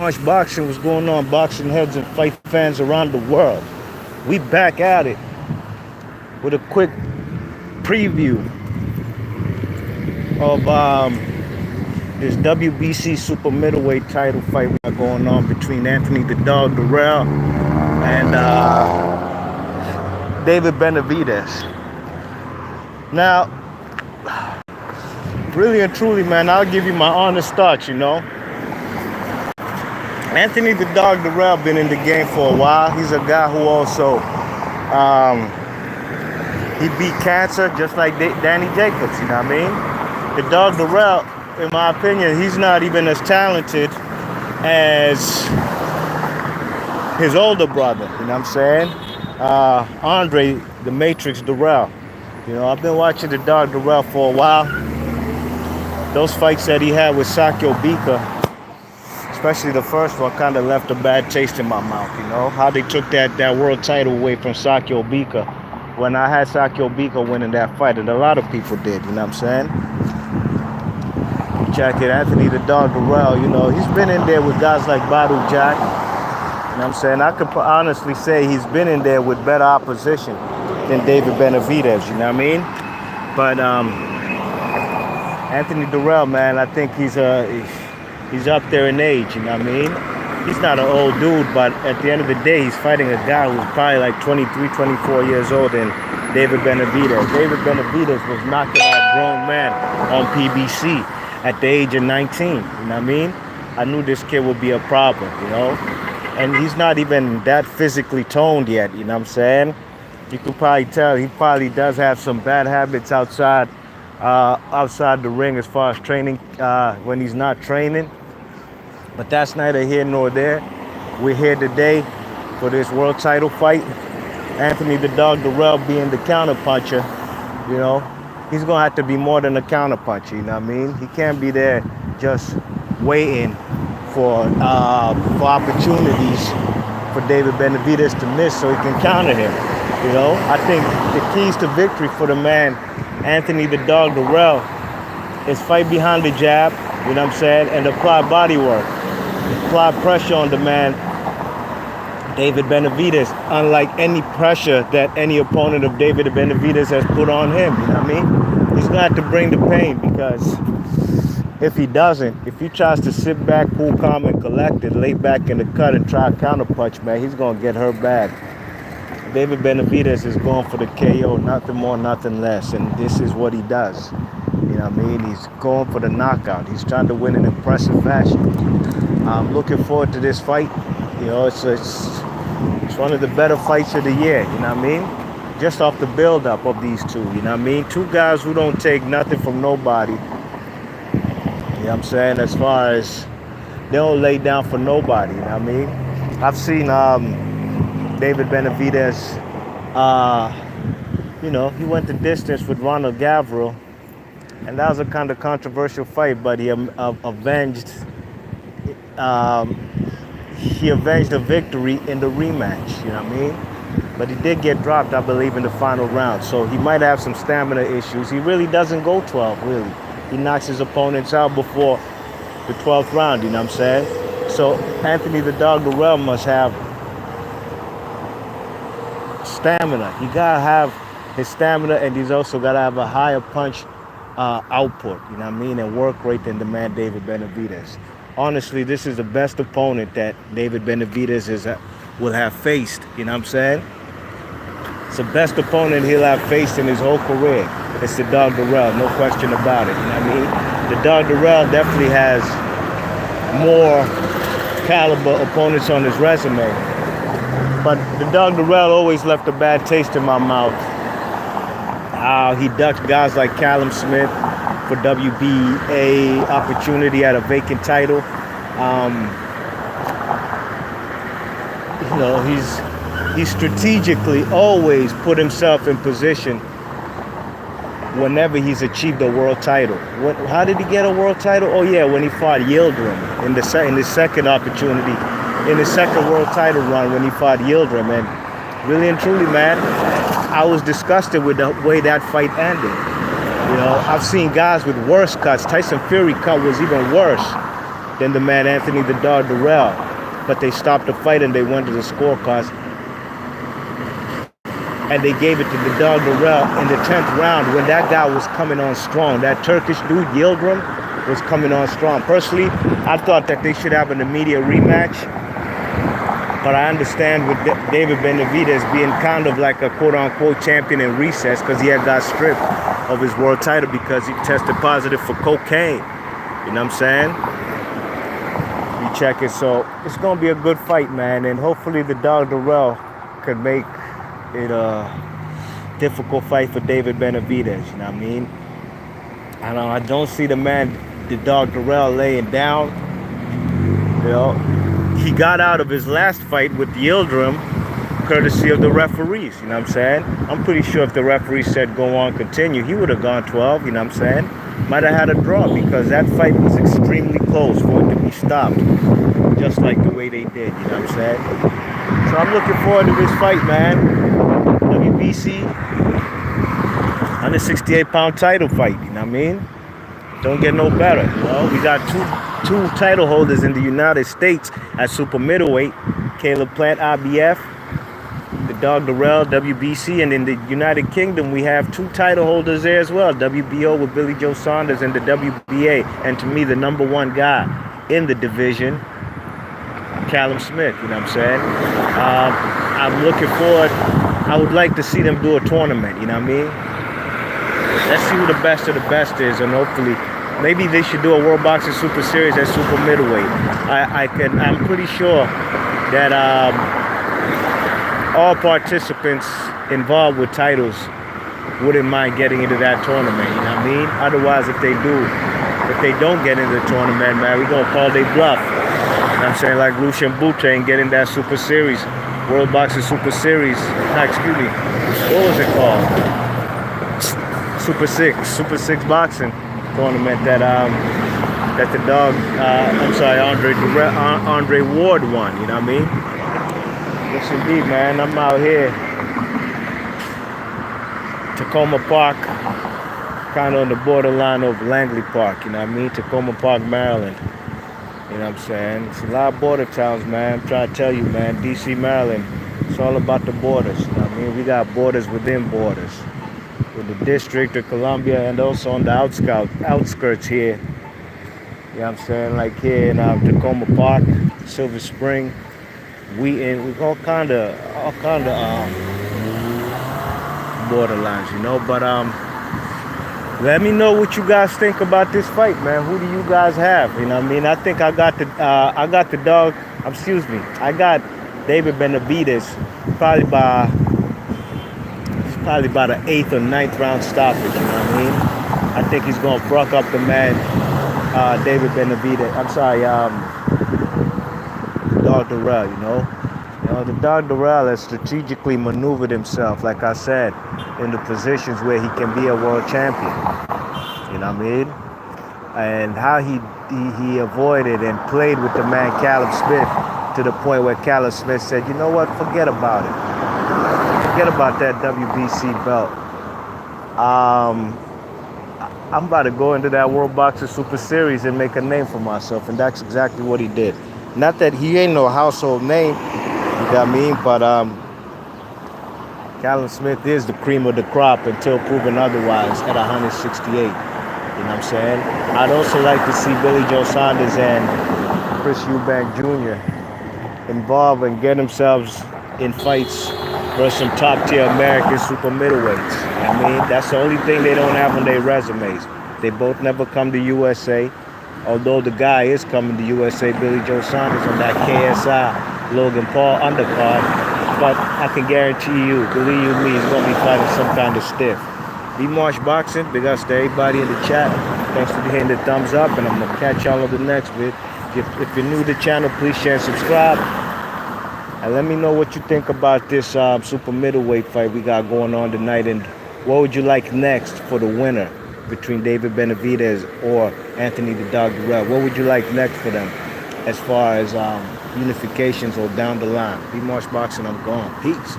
Much boxing was going on, boxing heads and fight fans around the world. We back at it with a quick preview of this WBC super middleweight title fight we got going on between Anthony the Dog Direll and David Benavides. Now, really and truly, man, I'll give you my honest thoughts, Anthony the Dog Direll been in the game for a while. He's a guy who also he beat cancer just like Danny Jacobs, you know what I mean? The Dog Direll, in my opinion, he's not even as talented as his older brother, you know what I'm saying? Andre the Matrix Direll. I've been watching the Dog Direll for a while. Those fights that he had with Sakio Bika, especially the first one, kind of left a bad taste in my mouth, how they took that world title away from Sakio Bika when I had Sakio Bika winning that fight, and a lot of people did, you know what I'm saying? Check it, Anthony the Dog Direll, he's been in there with guys like Badu Jack, you know what I'm saying? I could honestly say he's been in there with better opposition than David Benavides, you know what I mean? But Anthony Direll, man, I think he's up there in age, you know what I mean? He's not an old dude, but at the end of the day, he's fighting a guy who's probably like 23, 24 years old than David Benavides. David Benavides was knocking out grown man on PBC at the age of 19, you know what I mean? I knew this kid would be a problem, And he's not even that physically toned yet, you know what I'm saying? You could probably tell he probably does have some bad habits outside the ring as far as training when he's not training. But that's neither here nor there. We're here today for this world title fight. Anthony the Dog Direll being the counterpuncher, he's going to have to be more than a counterpuncher, you know what I mean? He can't be there just waiting for opportunities for David Benavides to miss so he can counter him, I think the keys to victory for the man Anthony the Dog Direll is fight behind the jab, you know what I'm saying, and apply body work. Apply pressure on the man David Benavides, unlike any pressure that any opponent of David Benavides has put on him, you know what I mean? He's going to have to bring the pain, because if he doesn't, if he tries to sit back, cool, calm, and collected, lay back in the cut and try a counterpunch, man, he's going to get hurt bad. David Benavides is going for the KO, nothing more, nothing less, and this is what he does. You know what I mean? He's going for the knockout. He's trying to win in impressive fashion. I'm looking forward to this fight. It's one of the better fights of the year, you know what I mean? Just off the build-up of these two, you know what I mean? Two guys who don't take nothing from nobody. You know what I'm saying? As far as they don't lay down for nobody, you know what I mean? I've seen David Benavides, he went the distance with Ronald Gavril, and that was a kind of controversial fight, but he avenged a victory in the rematch, you know what I mean? But he did get dropped, I believe, in the final round, so he might have some stamina issues. He really doesn't go 12, really. He knocks his opponents out before the 12th round, you know what I'm saying? So Anthony the Dog Direll must have stamina. He gotta have his stamina, and he's also gotta have a higher punch output, you know what I mean, and work rate than the man David Benavides. Honestly, this is the best opponent that David Benavides will have faced, you know what I'm saying? It's the best opponent he'll have faced in his whole career. It's the Dog Direll, no question about it, you know what I mean? The Dog Direll definitely has more caliber opponents on his resume. But the Dog Direll always left a bad taste in my mouth. He ducked guys like Callum Smith for WBA opportunity at a vacant title. He's strategically always put himself in position whenever he's achieved a world title. How did he get a world title? Oh yeah, when he fought Yildirim in his second opportunity, in his second world title run when he fought Yildirim. And really and truly, man, I was disgusted with the way that fight ended. I've seen guys with worse cuts. Tyson Fury cut was even worse. than the man Anthony the Dog Direll. But they stopped the fight and they went to the scorecards. And they gave it to the Dog Direll in the 10th round when that guy was coming on strong. That Turkish dude, Yildirim, was coming on strong. Personally, I thought that they should have an immediate rematch. But I understand with David Benavidez being kind of like a quote-unquote champion in recess because he had got stripped of his world title because he tested positive for cocaine. You know what I'm saying? You check it. So it's going to be a good fight, man. And hopefully the Dog Direll could make it a difficult fight for David Benavidez. You know what I mean? I don't see the man, the Dog Direll, laying down. You know? He got out of his last fight with Yildirim courtesy of the referees, you know what I'm saying? I'm pretty sure if the referee said go on, continue, he would have gone 12, you know what I'm saying? Might have had a draw because that fight was extremely close for it to be stopped, just like the way they did, you know what I'm saying? So I'm looking forward to this fight, man. WBC, 168-pound title fight, you know what I mean? Don't get no better, you know? We got two title holders in the United States at super middleweight. Caleb Plant, IBF, the Dog Direll, WBC, and in the United Kingdom we have 2 title holders there as well. WBO with Billy Joe Saunders and the WBA, and to me the #1 guy in the division, Callum Smith, you know what I'm saying? I'm looking forward. I would like to see them do a tournament, you know what I mean? Let's see who the best of the best is, and hopefully maybe they should do a World Boxing Super Series at super middleweight. I'm pretty sure that all participants involved with titles wouldn't mind getting into that tournament, you know what I mean? Otherwise, if they don't get into the tournament, man, we're gonna call they bluff. You know what I'm saying? Like Lucian Butte and get in that Super Series, World Boxing Super Series. No, excuse me. What was it called? Super Six boxing tournament that the dog, Andre Ward won. You know what I mean? Yes, indeed, man. I'm out here, Takoma Park, kind of on the borderline of Langley Park. You know what I mean? Takoma Park, Maryland. You know what I'm saying? It's a lot of border towns, man. I'm trying to tell you, man. D.C., Maryland. It's all about the borders. You know what I mean? We got borders within borders. With the District of Columbia and also on the outskirts here. You know what I'm saying? Like here in Takoma Park, Silver Spring, Wheaton, we all kind of borderlines, you know. But let me know what you guys think about this fight, man. Who do you guys have? You know what I mean? I think I got David Benavides probably by the 8th or 9th round stoppage, you know what I mean? I think he's going to bruck up the man, David Benavidez. I'm sorry, Dog Direll, you know? The Dog Direll has strategically maneuvered himself, like I said, in the positions where he can be a world champion. You know what I mean? And how he avoided and played with the man Callum Smith to the point where Callum Smith said, you know what, forget about it. Forget about that WBC belt. I'm about to go into that World Boxing Super Series and make a name for myself, and that's exactly what he did. Not that he ain't no household name, you know what I mean, but Callum Smith is the cream of the crop until proven otherwise at 168. You know what I'm saying? I'd also like to see Billy Joe Saunders and Chris Eubank Jr. involved and get themselves in fights versus some top-tier American super middleweights. I mean, that's the only thing they don't have on their resumes. They both never come to USA, although the guy is coming to USA, Billy Joe Saunders, on that KSI Logan Paul undercard. But I can guarantee you, believe you me, he's going to be fighting some kind of stiff. B-Marsh Boxing, big ups to everybody in the chat. Thanks for hitting the thumbs up, and I'm going to catch y'all on the next vid. If you're new to the channel, please share and subscribe. And let me know what you think about this super middleweight fight we got going on tonight, and what would you like next for the winner between David Benavidez or Anthony the Dog Direll? What would you like next for them as far as unifications or down the line? B-Marsh Boxing, I'm gone. Peace.